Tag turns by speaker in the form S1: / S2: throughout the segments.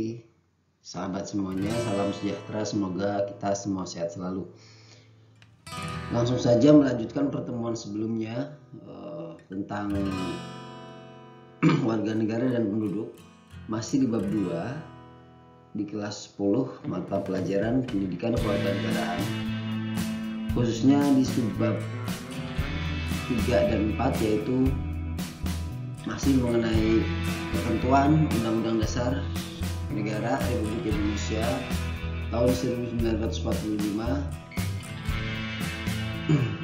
S1: pagi sahabat semuanya, salam sejahtera, semoga kita semua sehat selalu. Langsung saja melanjutkan pertemuan sebelumnya tentang warga negara dan penduduk, masih di bab 2 di kelas 10 mata pelajaran pendidikan kewarganegaraan, khususnya di subbab 3 dan 4, yaitu masih mengenai ketentuan Undang-Undang Dasar Negara Republik Indonesia tahun 1945,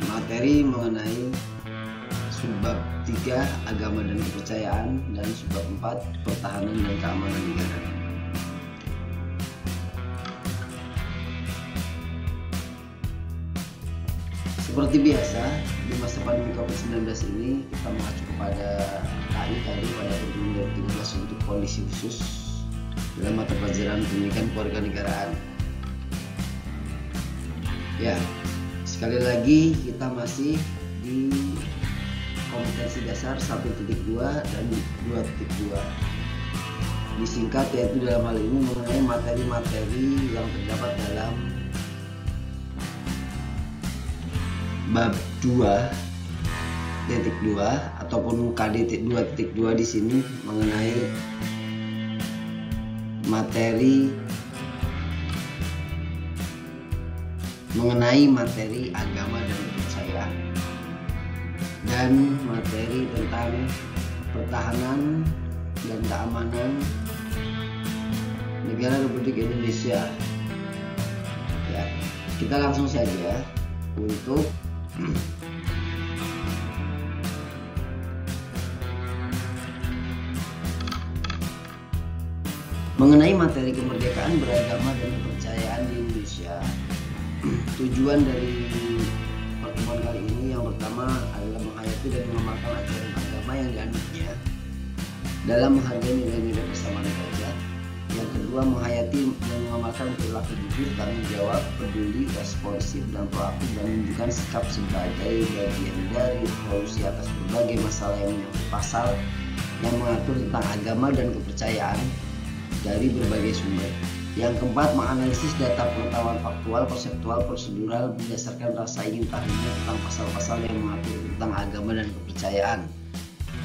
S1: materi mengenai subbab 3 agama dan kepercayaan dan subbab 4 pertahanan dan keamanan negara. Seperti biasa, di masa pandemi COVID-19 ini kita mengacu kepada KI tadi pada pertemuan 13 untuk kondisi khusus dalam mata pelajaran pendidikan kewarganegaraan. Ya, sekali lagi kita masih di kompetensi dasar 1.2 dan 2.2. Disingkat yaitu dalam hal ini mengenai materi-materi yang terdapat dalam bab 2.2 ataupun KD 2.2 di sini mengenai materi agama dan kepercayaan dan materi tentang pertahanan dan keamanan negara Republik Indonesia. Ya, kita langsung saja untuk mengenai materi kemerdekaan beragama dan kepercayaan di Indonesia. Tujuan dari pertemuan kali ini yang pertama adalah menghayati dan mengamalkan ajaran agama yang dianutnya dalam menghargai nilai-nilai kesamaan derajat. Yang kedua, menghayati dan mengamalkan perilaku jujur, tanggung jawab, peduli, responsif, dan proaktif, dan menunjukkan sikap sebagai bagian dari solusi atas berbagai masalah yang menyangkut pasal yang mengatur tentang agama dan kepercayaan dari berbagai sumber. Yang keempat, menganalisis data pengetahuan faktual, konseptual, prosedural berdasarkan rasa ingin tahunya tentang pasal-pasal yang mengatur tentang agama dan kepercayaan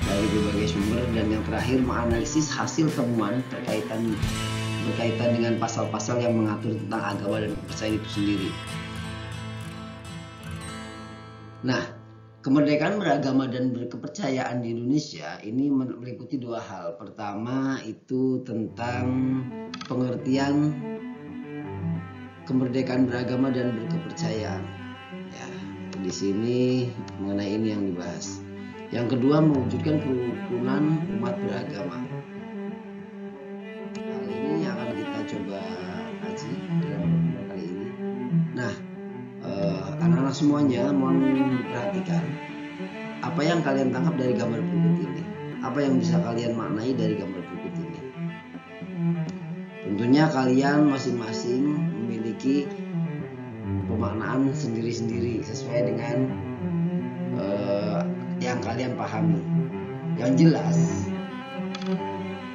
S1: dari berbagai sumber. Dan yang terakhir, menganalisis hasil temuan berkaitan dengan pasal-pasal yang mengatur tentang agama dan kepercayaan itu sendiri. Nah, kemerdekaan beragama dan berkepercayaan di Indonesia ini meliputi dua hal. Pertama itu tentang pengertian kemerdekaan beragama dan berkepercayaan. Ya, di sini mengenai ini yang dibahas. Yang kedua, mewujudkan kerukunan umat beragama. Hal ini yang akan kita coba kaji dalam pertemuan kali ini. Nah, anak-anak semuanya mohon perhatikan apa yang kalian tangkap dari gambar berikut ini. Apa yang bisa kalian maknai dari gambar berikut ini? Tentunya kalian masing-masing memiliki pemaknaan sendiri-sendiri sesuai dengan yang kalian pahami. Yang jelas,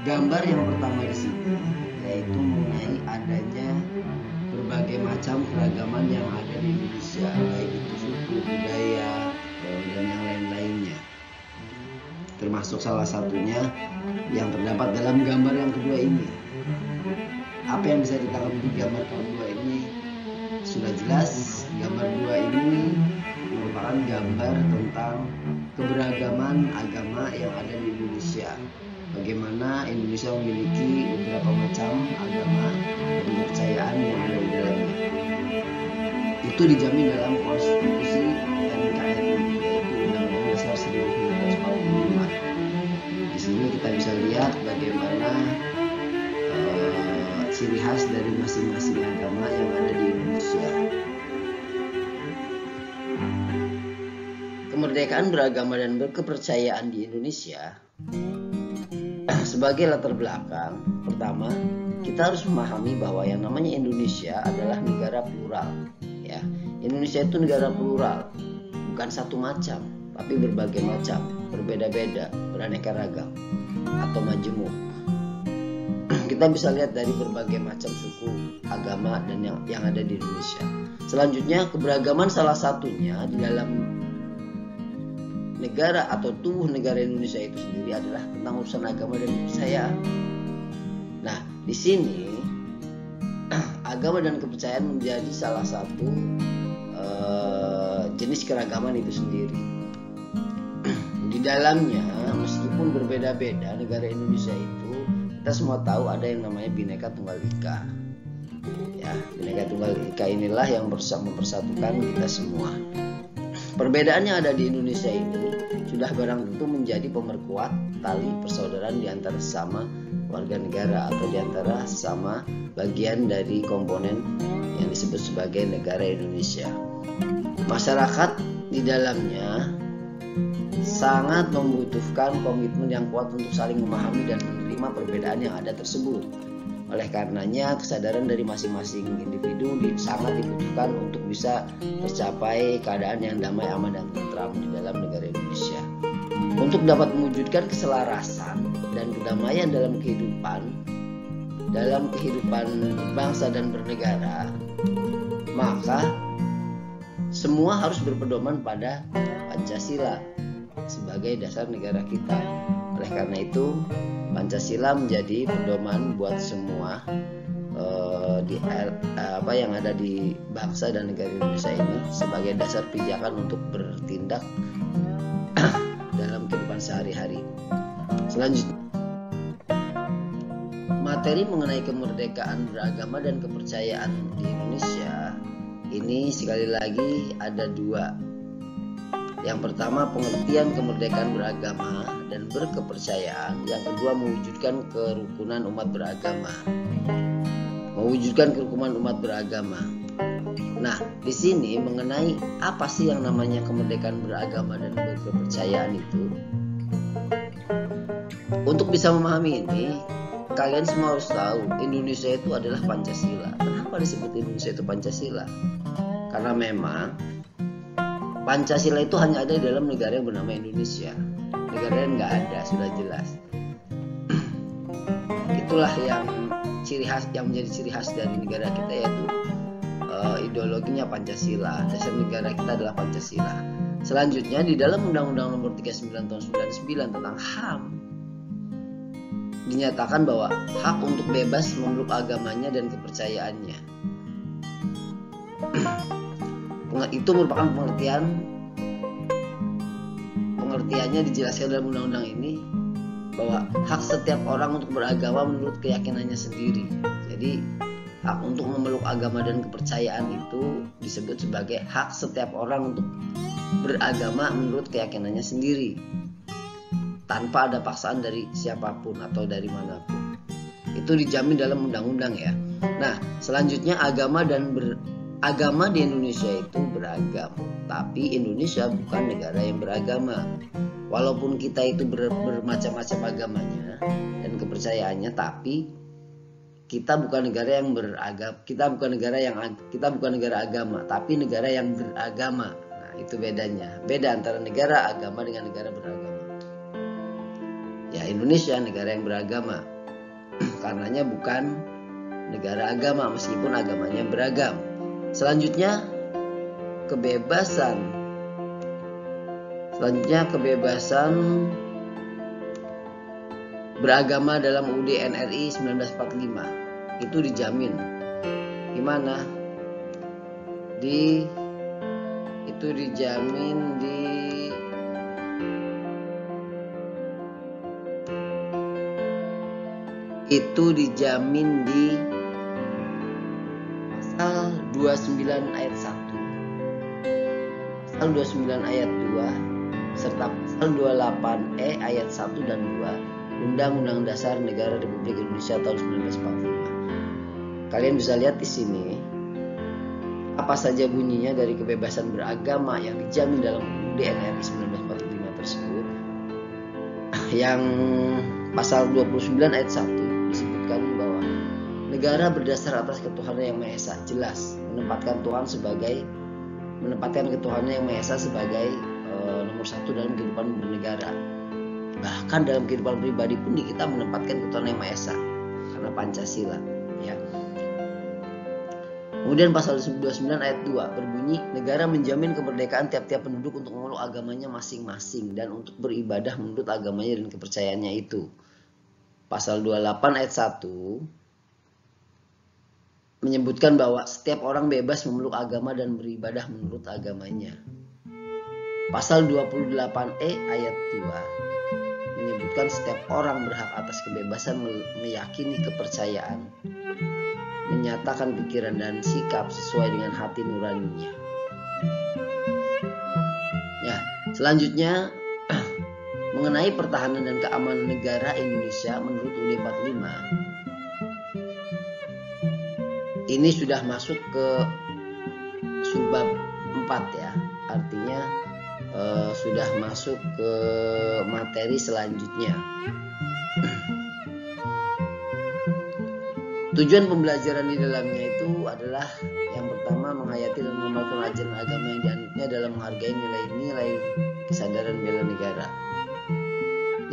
S1: gambar yang pertama di sini yaitu mengenai adanya berbagai macam keragaman yang ada di Indonesia, baik itu suku, budaya, dan yang lain-lainnya. Termasuk salah satunya yang terdapat dalam gambar yang kedua ini. Apa yang bisa ditangkap di gambar kedua ini? Sudah jelas, gambar 2 ini merupakan gambar tentang keberagaman agama yang ada di Indonesia. Bagaimana Indonesia memiliki beberapa macam agama dan kepercayaan yang ada di dalamnya. Itu dijamin dalam konstitusi NKRI, yaitu Undang-Undang Dasar 1945. Di sini kita bisa lihat bagaimana ciri khas dari masing-masing agama yang ada di Indonesia. Kemerdekaan beragama dan berkepercayaan di Indonesia sebagai latar belakang, pertama kita harus memahami bahwa yang namanya Indonesia adalah negara plural. Ya, Indonesia itu negara plural, bukan satu macam, tapi berbagai macam, berbeda-beda, beraneka ragam atau majemuk. kita bisa lihat dari berbagai macam suku, agama dan yang ada di Indonesia. Selanjutnya, keberagaman salah satunya di dalam negara atau tubuh negara Indonesia itu sendiri adalah tentang urusan agama dan kepercayaan. Nah, di sini agama dan kepercayaan menjadi salah satu jenis keragaman itu sendiri. Di dalamnya, meskipun berbeda-beda negara Indonesia itu, kita semua tahu ada yang namanya Bhinneka Tunggal Ika. Ya, Bhinneka Tunggal Ika inilah yang mempersatukan kita semua. Perbedaan yang ada di Indonesia ini sudah barang tentu menjadi pemerkuat tali persaudaraan di antara sesama warga negara atau di antara sesama bagian dari komponen yang disebut sebagai negara Indonesia. Masyarakat di dalamnya sangat membutuhkan komitmen yang kuat untuk saling memahami dan menerima perbedaan yang ada tersebut. Oleh karenanya, kesadaran dari masing-masing individu sangat dibutuhkan untuk bisa tercapai keadaan yang damai, aman, dan tentram di dalam negara Indonesia. Untuk dapat mewujudkan keselarasan dan kedamaian dalam kehidupan bangsa dan bernegara, maka semua harus berpedoman pada Pancasila sebagai dasar negara kita. Oleh karena itu, Pancasila menjadi pedoman buat semua yang ada di bangsa dan negara Indonesia ini sebagai dasar pijakan untuk bertindak dalam kehidupan sehari-hari. Selanjutnya, materi mengenai kemerdekaan beragama dan kepercayaan di Indonesia ini sekali lagi ada dua. Yang pertama, pengertian kemerdekaan beragama dan berkepercayaan. Yang kedua, mewujudkan kerukunan umat beragama. Nah, di sini mengenai apa sih yang namanya kemerdekaan beragama dan berkepercayaan itu. Untuk bisa memahami ini, kalian semua harus tahu Indonesia itu adalah Pancasila. Kenapa disebut Indonesia itu Pancasila? Karena memang Pancasila itu hanya ada di dalam negara yang bernama Indonesia. Negara yang nggak ada, sudah jelas. Itulah yang menjadi ciri khas dari negara kita, yaitu ideologinya Pancasila. Dasar negara kita adalah Pancasila. Selanjutnya, di dalam Undang-Undang Nomor 39 Tahun 99 tentang HAM dinyatakan bahwa hak untuk bebas memeluk agamanya dan kepercayaannya. Itu merupakan pengertiannya dijelaskan dalam undang-undang ini bahwa hak setiap orang untuk beragama menurut keyakinannya sendiri. Jadi hak untuk memeluk agama dan kepercayaan itu disebut sebagai hak setiap orang untuk beragama menurut keyakinannya sendiri, tanpa ada paksaan dari siapapun atau dari manapun. Itu dijamin dalam undang-undang ya. Nah, selanjutnya agama di Indonesia itu beragam, tapi Indonesia bukan negara yang beragama. Walaupun kita itu bermacam-macam agamanya dan kepercayaannya, tapi kita bukan negara yang beragama. Kita bukan negara agama, tapi negara yang beragama. Nah, itu bedanya. Beda antara negara agama dengan negara beragama. Ya, Indonesia negara yang beragama. Karenanya bukan negara agama meskipun agamanya beragam. Selanjutnya kebebasan beragama dalam UUD NRI 1945 itu dijamin. Gimana? Itu dijamin di pasal 29 ayat 1, pasal 29 ayat 2, serta pasal 28E ayat 1 dan 2 Undang-Undang Dasar Negara Republik Indonesia tahun 1945. Kalian bisa lihat di sini apa saja bunyinya dari kebebasan beragama yang dijamin dalam UUD NRI 1945 tersebut. Yang pasal 29 ayat 1 disebutkan bahwa negara berdasar atas ketuhanan yang Maha Esa, jelas menempatkan ketuhanan yang Maha Esa sebagai nomor satu dalam kehidupan bernegara. Bahkan dalam kehidupan pribadi pun kita menempatkan ketuhanan yang Maha Esa. Karena Pancasila, ya. Kemudian pasal 29 ayat 2 berbunyi, negara menjamin kemerdekaan tiap-tiap penduduk untuk memeluk agamanya masing-masing dan untuk beribadah menurut agamanya dan kepercayaannya itu. Pasal 28 ayat 1 menyebutkan bahwa setiap orang bebas memeluk agama dan beribadah menurut agamanya. Pasal 28E ayat 2 menyebutkan setiap orang berhak atas kebebasan meyakini kepercayaan, menyatakan pikiran dan sikap sesuai dengan hati nuraninya. Ya, selanjutnya mengenai pertahanan dan keamanan negara Indonesia menurut UUD 45. Ini sudah masuk ke subbab 4 ya. Artinya sudah masuk ke materi selanjutnya. Tujuan pembelajaran di dalamnya itu adalah yang pertama menghayati dan mengamalkan ajaran agama yang dianutnya dalam menghargai nilai-nilai kesadaran bela negara.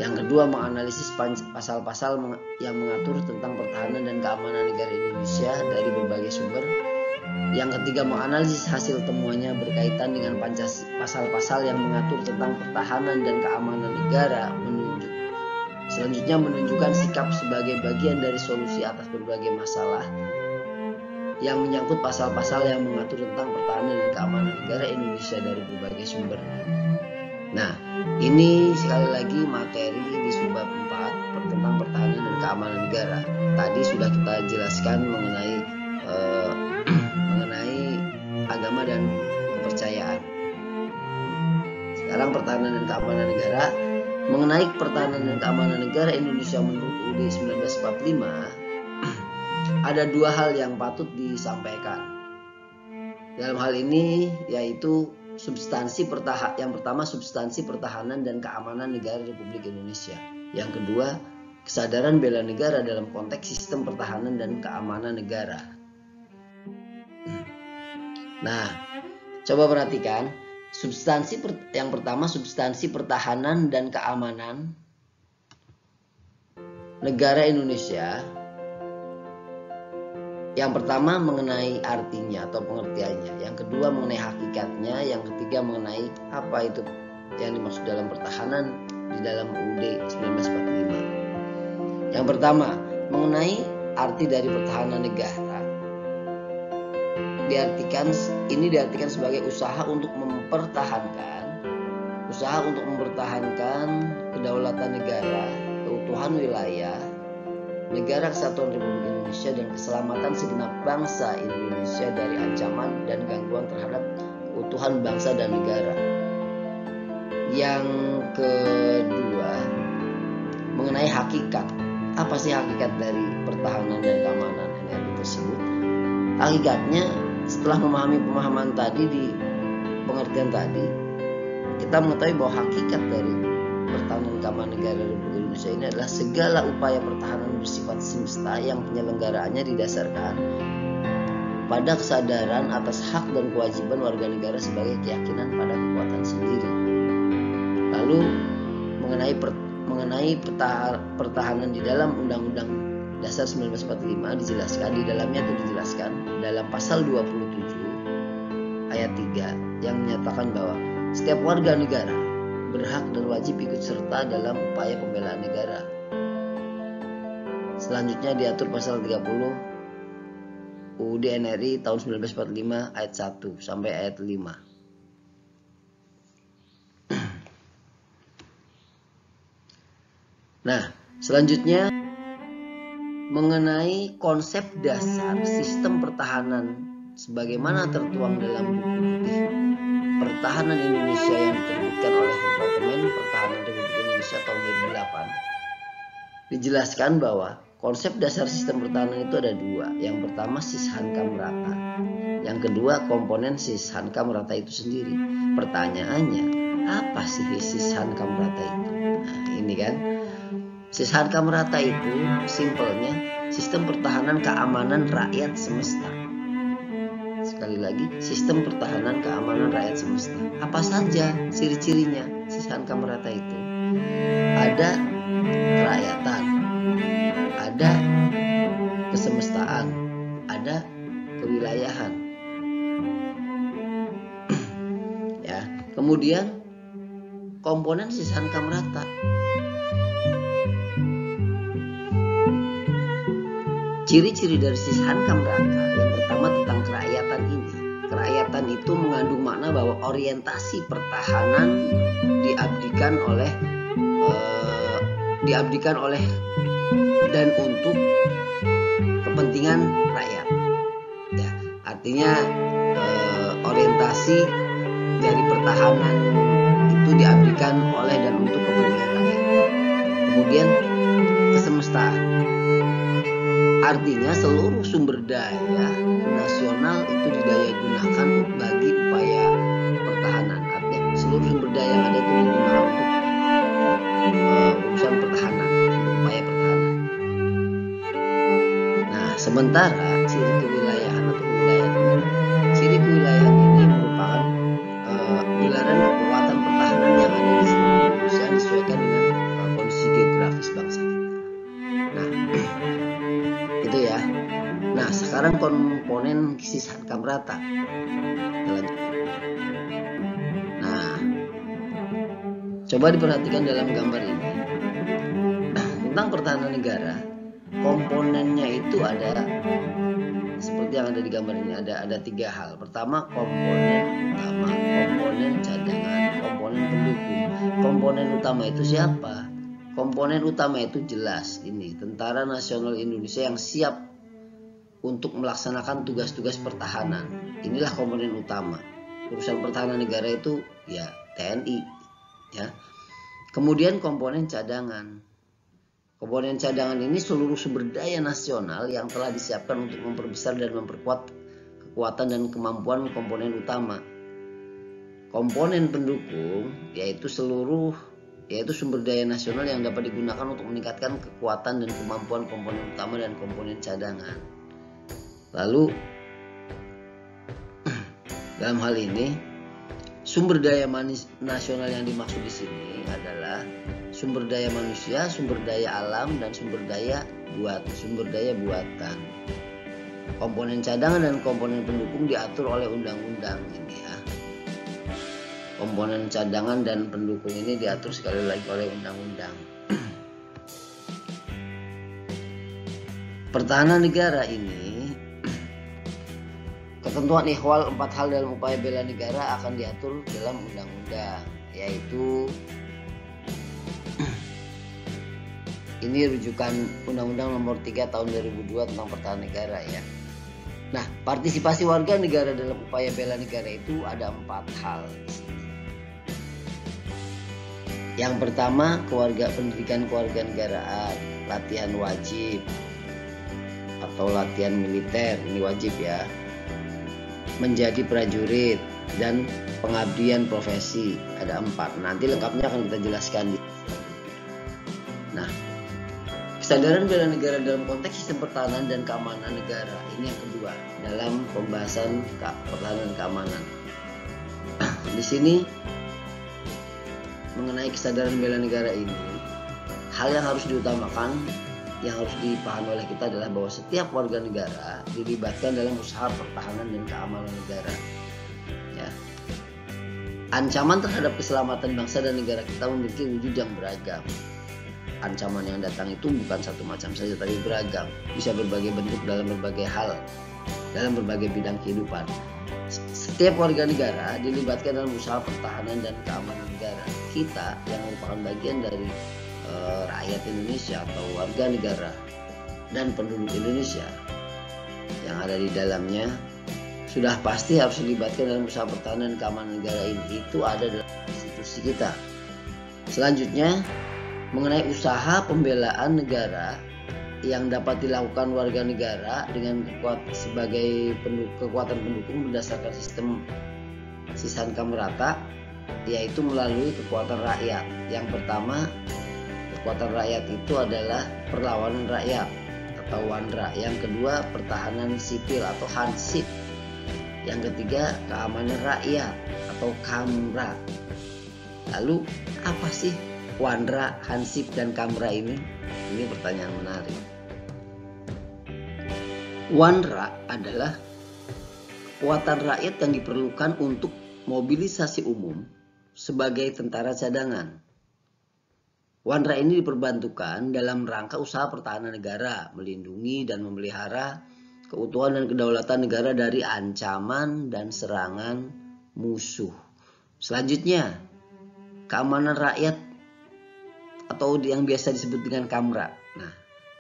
S1: Yang kedua menganalisis pasal-pasal yang mengatur tentang pertahanan dan keamanan negara Indonesia dari berbagai sumber. Yang ketiga menganalisis hasil temuannya berkaitan dengan pasal-pasal yang mengatur tentang pertahanan dan keamanan negara. Selanjutnya menunjukkan sikap sebagai bagian dari solusi atas berbagai masalah yang menyangkut pasal-pasal yang mengatur tentang pertahanan dan keamanan negara Indonesia dari berbagai sumber. Nah, ini sekali lagi materi di subbab 4 tentang pertahanan dan keamanan negara. Tadi sudah kita jelaskan mengenai agama dan kepercayaan. Sekarang pertahanan dan keamanan negara. Mengenai pertahanan dan keamanan negara Indonesia menurut UUD 1945, ada dua hal yang patut disampaikan. Dalam hal ini yaitu yang pertama substansi pertahanan dan keamanan negara Republik Indonesia. Yang kedua, kesadaran bela negara dalam konteks sistem pertahanan dan keamanan negara. Nah, coba perhatikan. Yang pertama substansi pertahanan dan keamanan negara Indonesia. Yang pertama mengenai artinya atau pengertiannya, yang kedua mengenai hakikatnya, yang ketiga mengenai apa itu yang dimaksud dalam pertahanan di dalam UUD 1945. Yang pertama mengenai arti dari pertahanan negara. Diartikan sebagai usaha untuk mempertahankan kedaulatan negara, keutuhan wilayah, negara kesatuan Republik Indonesia dan keselamatan segenap bangsa Indonesia dari ancaman dan gangguan terhadap keutuhan bangsa dan negara. Yang kedua, mengenai hakikat. Apa sih hakikat dari pertahanan dan keamanan energi tersebut? Hakikatnya setelah memahami pemahaman tadi di pengertian tadi, kita mengetahui bahwa hakikat dari pertahanan keamanan negara Republik Indonesia ini adalah segala upaya pertahanan bersifat semesta yang penyelenggaraannya didasarkan pada kesadaran atas hak dan kewajiban warga negara sebagai keyakinan pada kekuatan sendiri. Lalu mengenai pertahanan di dalam Undang-Undang Dasar 1945 dijelaskan dalam pasal 27 ayat 3 yang menyatakan bahwa setiap warga negara berhak dan wajib ikut serta dalam upaya pembelaan negara. Selanjutnya diatur pasal 30 UUD NRI tahun 1945 ayat 1 sampai ayat 5. Nah, selanjutnya mengenai konsep dasar sistem pertahanan sebagaimana tertuang dalam buku putih Pertahanan Indonesia yang diterbitkan oleh Departemen Pertahanan Republik Indonesia tahun 2008. Dijelaskan bahwa konsep dasar sistem pertahanan itu ada dua. Yang pertama Sishankam Rata, yang kedua komponen Sishankam Rata itu sendiri. Pertanyaannya, apa sih Sishankam Rata itu? Nah, ini kan Sishankam Rata itu simpelnya sistem pertahanan keamanan rakyat semesta. Sekali lagi, sistem pertahanan keamanan rakyat semesta. Apa saja ciri-cirinya Sishankam Rata itu? Ada kerakyatan, ada Kemudian komponen Sisankam Rata. Ciri-ciri dari Sisankam Rata yang pertama tentang kerakyatan ini. Kerakyatan itu mengandung makna bahwa orientasi pertahanan diabdikan oleh dan untuk kepentingan rakyat. Ya, artinya orientasi dari pertahanan itu diabdikan oleh dan untuk kepentingan rakyat. Kemudian kesemestaan, artinya seluruh sumber daya nasional itu didaya gunakan bagi upaya pertahanan. Artinya seluruh sumber daya yang ada itu digunakan untuk urusan pertahanan, untuk upaya pertahanan. Nah, sementara ciri kewilayahan atau kewilayahan ini merupakan gelaran kekuatan pertahanan yang ada di seluruh Indonesia disesuaikan dengan kondisi geografis bangsa kita. Nah, itu ya. Nah, sekarang komponen Sisankam Rata. Nah, coba diperhatikan dalam gambar ini. Tentang pertahanan negara, komponennya itu ada seperti yang ada di gambar ini. Ada 3 hal. Pertama, komponen utama, komponen cadangan, komponen pendukung. Komponen utama itu siapa? Komponen utama itu jelas ini, Tentara Nasional Indonesia yang siap untuk melaksanakan tugas-tugas pertahanan. Inilah komponen utama. Urusan pertahanan negara itu ya TNI, ya. Kemudian komponen cadangan. Komponen cadangan ini seluruh sumber daya nasional yang telah disiapkan untuk memperbesar dan memperkuat kekuatan dan kemampuan komponen utama. Komponen pendukung yaitu sumber daya nasional yang dapat digunakan untuk meningkatkan kekuatan dan kemampuan komponen utama dan komponen cadangan. Lalu dalam hal ini sumber daya nasional yang dimaksud di sini adalah sumber daya manusia, sumber daya alam, dan sumber daya buatan. Komponen cadangan dan komponen pendukung diatur oleh undang-undang ini ya. Komponen cadangan dan pendukung ini diatur sekali lagi oleh undang-undang. Pertahanan negara ini, ketentuan ihwal 4 hal dalam upaya bela negara akan diatur dalam undang-undang, yaitu ini rujukan Undang-Undang Nomor 3 Tahun 2002 tentang Pertahanan Negara ya. Nah, partisipasi warga negara dalam upaya bela negara itu ada 4 hal. Yang pertama, pendidikan kewarganegaraan, latihan wajib atau latihan militer, ini wajib ya. Menjadi prajurit dan pengabdian profesi, ada 4. Nanti lengkapnya akan kita jelaskan. Nah, kesadaran bela negara dalam konteks sistem pertahanan dan keamanan negara, ini yang kedua dalam pembahasan pertahanan dan keamanan. Di sini mengenai kesadaran bela negara ini, hal yang harus diutamakan, yang harus dipahami oleh kita adalah bahwa setiap warga negara dilibatkan dalam usaha pertahanan dan keamanan negara. Ya. Ancaman terhadap keselamatan bangsa dan negara kita memiliki wujud yang beragam. Ancaman yang datang itu bukan satu macam saja, tapi beragam, bisa berbagai bentuk dalam berbagai hal, dalam berbagai bidang kehidupan. Setiap warga negara dilibatkan dalam usaha pertahanan dan keamanan negara. Kita yang merupakan bagian dari rakyat Indonesia atau warga negara dan penduduk Indonesia yang ada di dalamnya sudah pasti harus dilibatkan dalam usaha pertahanan dan keamanan negara ini. Itu ada dalam institusi kita. Selanjutnya, mengenai usaha pembelaan negara yang dapat dilakukan warga negara dengan sebagai kekuatan pendukung berdasarkan sistem Sisankam Rata, yaitu melalui kekuatan rakyat. Yang pertama, kekuatan rakyat itu adalah perlawanan rakyat atau Wandra. Yang kedua, pertahanan sipil atau Hansip. Yang ketiga, keamanan rakyat atau Kamra. Lalu apa sih Wandra, Hansip, dan Kamra ini? Ini pertanyaan menarik. Wandra adalah kekuatan rakyat yang diperlukan untuk mobilisasi umum sebagai tentara cadangan. Wanra ini diperbantukan dalam rangka usaha pertahanan negara, melindungi dan memelihara keutuhan dan kedaulatan negara dari ancaman dan serangan musuh. Selanjutnya, keamanan rakyat atau yang biasa disebut dengan KAMRA. Nah,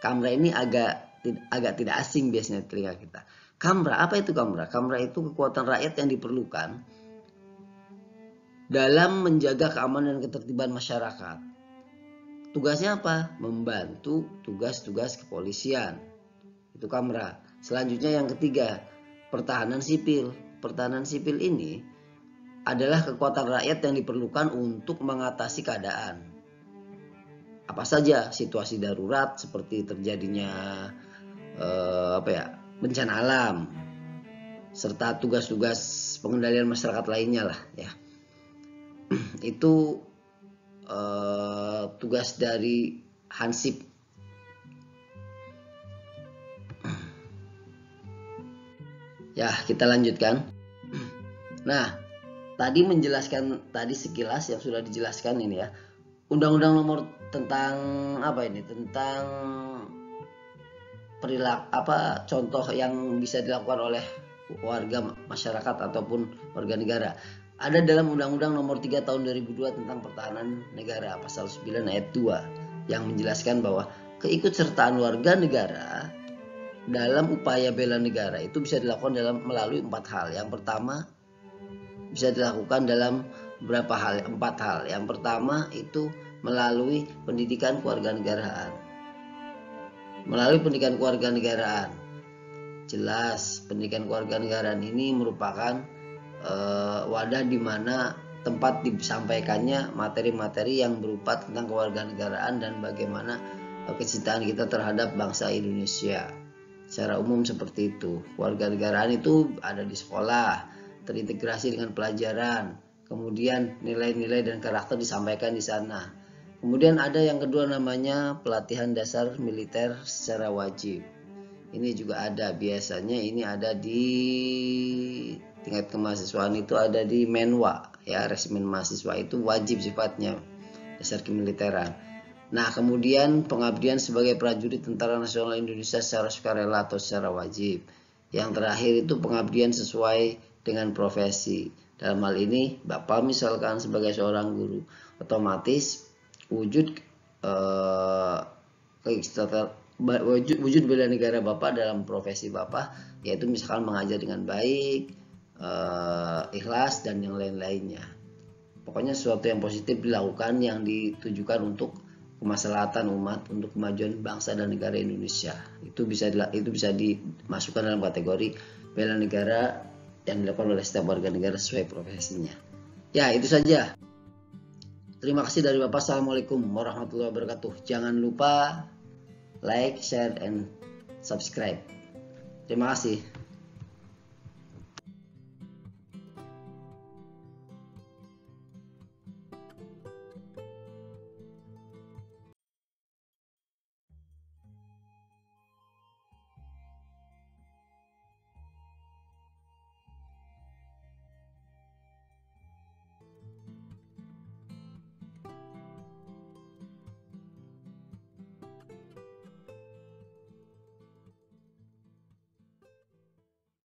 S1: KAMRA ini agak tidak asing biasanya telinga kita. KAMRA, apa itu KAMRA? KAMRA itu kekuatan rakyat yang diperlukan dalam menjaga keamanan dan ketertiban masyarakat. Tugasnya apa? Membantu tugas-tugas kepolisian. Itu KAMRA. Selanjutnya yang ketiga, pertahanan sipil. Pertahanan sipil ini adalah kekuatan rakyat yang diperlukan untuk mengatasi keadaan. Apa saja situasi darurat seperti terjadinya bencana alam, serta tugas-tugas pengendalian masyarakat lainnya lah ya. Itu tugas dari Hansip. Ya, kita lanjutkan. Nah, tadi sekilas yang sudah dijelaskan ini ya. Undang-undang nomor tentang tentang contoh yang bisa dilakukan oleh warga masyarakat ataupun warga negara. Ada dalam Undang-Undang nomor 3 tahun 2002 tentang pertahanan negara pasal 9 ayat 2 yang menjelaskan bahwa keikutsertaan warga negara dalam upaya bela negara itu bisa dilakukan melalui 4 hal. Yang pertama bisa dilakukan dalam empat hal. Yang pertama itu melalui pendidikan kewarganegaraan. Melalui pendidikan kewarganegaraan. Jelas pendidikan kewarganegaraan ini merupakan wadah di mana tempat disampaikannya materi-materi yang berupa tentang kewarganegaraan dan bagaimana kecintaan kita terhadap bangsa Indonesia. Secara umum seperti itu. Kewarganegaraan itu ada di sekolah, terintegrasi dengan pelajaran, kemudian nilai-nilai dan karakter disampaikan di sana. Kemudian ada yang kedua namanya pelatihan dasar militer secara wajib. Ini juga ada, biasanya ini ada di tingkat kemahasiswaan, itu ada di Menwa ya, resimen mahasiswa itu wajib sifatnya dasar kemiliteran. Nah, kemudian pengabdian sebagai prajurit Tentara Nasional Indonesia secara sukarela atau secara wajib. Yang terakhir itu pengabdian sesuai dengan profesi. Dalam hal ini Bapak misalkan sebagai seorang guru, otomatis wujud bela negara Bapak dalam profesi Bapak yaitu misalkan mengajar dengan baik, ikhlas dan yang lain-lainnya. Pokoknya sesuatu yang positif dilakukan yang ditujukan untuk kemaslahatan umat, untuk kemajuan bangsa dan negara Indonesia. Itu bisa dimasukkan dalam kategori bela negara yang dilakukan oleh setiap warga negara sesuai profesinya. Ya, itu saja. Terima kasih dari Bapak. Assalamualaikum warahmatullahi wabarakatuh. Jangan lupa like, share, and subscribe. Terima kasih.